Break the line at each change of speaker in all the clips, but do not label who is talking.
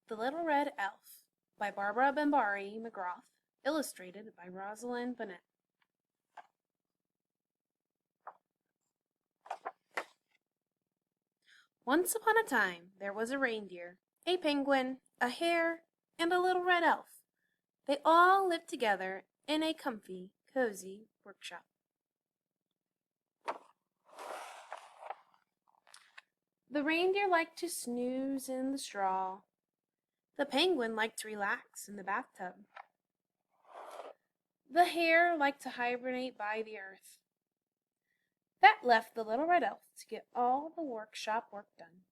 The Little Red Elf by Barbara Bambari McGrath, illustrated by Rosalind Bennett. Once upon a time there was a reindeer, a penguin, a hare, and a little red elf. They all lived together in a comfy, cozy workshop. The reindeer liked to snooze in the straw. The penguin liked to relax in the bathtub. The hare liked to hibernate by the earth. That left the little red elf to get all the workshop work done.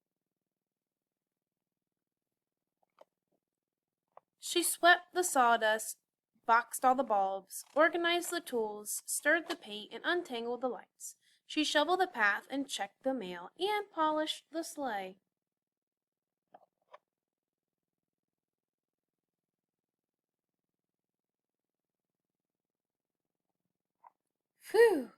She swept the sawdust, boxed all the bulbs, organized the tools, stirred the paint, and untangled the lights. She shoveled the path and checked the mail and polished the sleigh. Phew!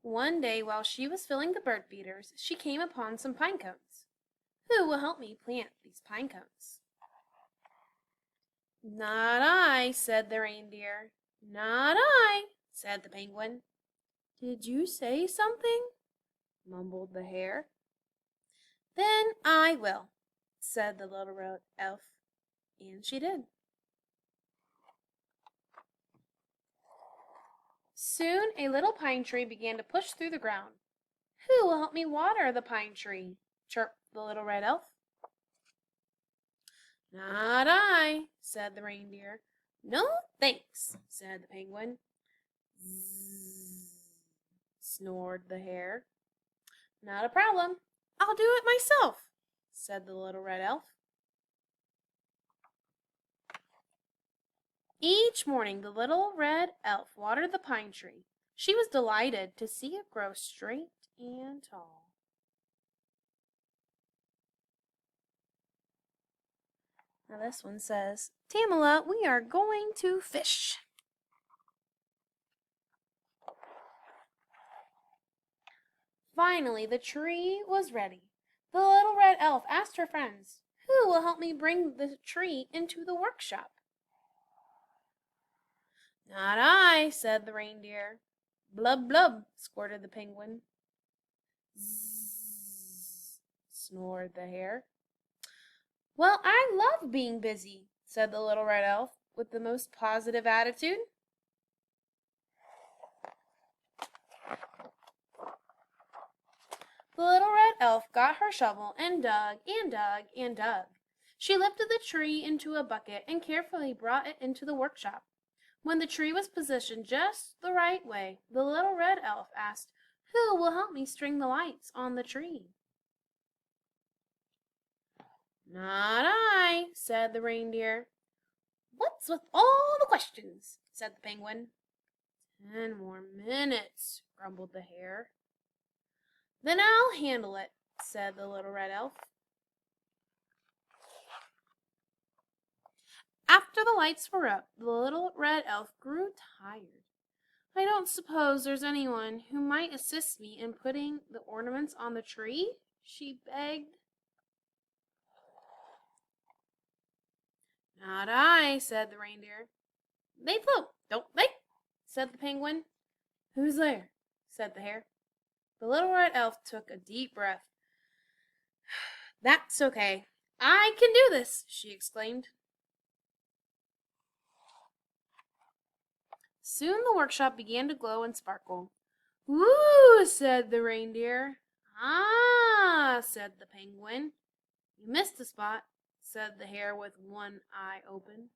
One day, while she was filling the bird feeders, she came upon some pine cones. Who will help me plant these pine cones? Not I, said the reindeer. Not I, said the penguin. Did you say something? Mumbled the hare. Then I will, said the little red elf, and she did. Soon a little pine tree began to push through the ground. Who will help me water the pine tree? Chirped the little red elf. Not I, said the reindeer. No, thanks, said the penguin. Zzz, snored the hare. Not a problem. I'll do it myself, said the little red elf. Each morning the little red elf watered the pine tree. She was delighted to see it grow straight and tall. Now this one says, Tamala, we are going to fish. Finally, the tree was ready. The little red elf asked her friends, Who will help me bring the tree into the workshop? Not I, said the reindeer. Blub, blub, squirted the penguin. Zzz, snored the hare. Well, I love being busy, said the little red elf with the most positive attitude. The little red elf got her shovel and dug and dug and dug. She lifted the tree into a bucket and carefully brought it into the workshop. When the tree was positioned just the right way, the little red elf asked, Who will help me string the lights on the tree? Not I, said the reindeer. What's with all the questions? Said the penguin. 10 more minutes, grumbled the hare. Then I'll handle it, said the little red elf. After the lights were up, the little red elf grew tired. I don't suppose there's anyone who might assist me in putting the ornaments on the tree, she begged. Not I, said the reindeer. They float, don't they? Said the penguin. Who's there? Said the hare. The little red elf took a deep breath. That's okay. I can do this, she exclaimed. Soon the workshop began to glow and sparkle. Woo, said the reindeer. Ah, said the penguin. You missed a spot, said the hare with one eye open.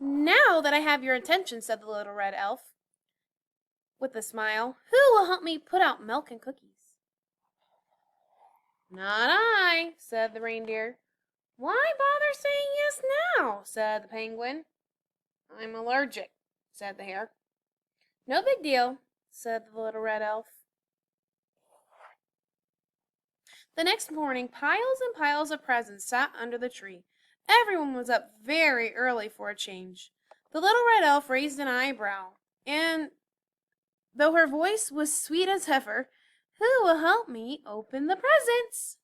Now that I have your attention, said the little red elf, with a smile, who will help me put out milk and cookies? Not I, said the reindeer. Why bother saying yes now? Said the penguin. I'm allergic, said the hare. No big deal, said the little red elf. The next morning, piles and piles of presents sat under the tree. Everyone was up very early for a change. The little red elf raised an eyebrow, and though her voice was sweet as ever, "Who will help me open the presents?"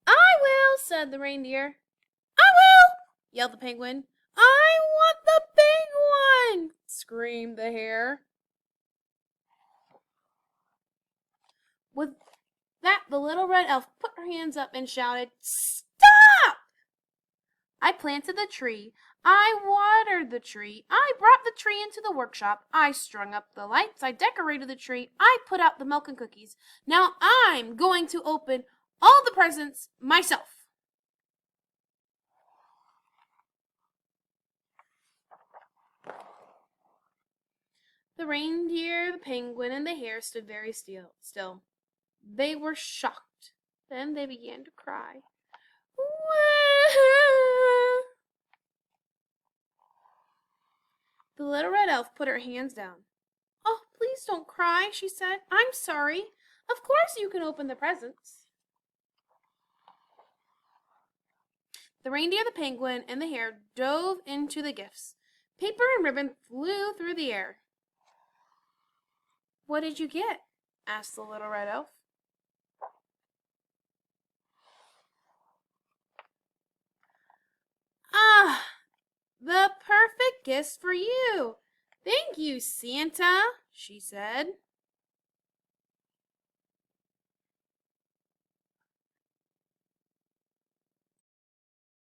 "I will," said the reindeer. "I will," yelled the penguin. "I want the big one," screamed the hare. With that, the little red elf put her hands up and shouted, "Stop! I planted the tree. I watered the tree. I brought the tree into the workshop. I strung up the lights. I decorated the tree. I put out the milk and cookies. Now I'm going to open all the presents myself." The reindeer, the penguin, and the hare stood very still. They were shocked. Then they began to cry. "Wah!" The little red elf put her hands down. "Oh, please don't cry," she said. "I'm sorry. Of course you can open the presents." The reindeer, the penguin, and the hare dove into the gifts. Paper and ribbon flew through the air. "What did you get?" asked the little red elf. "Ah, the perfect gifts for you. Thank you, Santa," she said.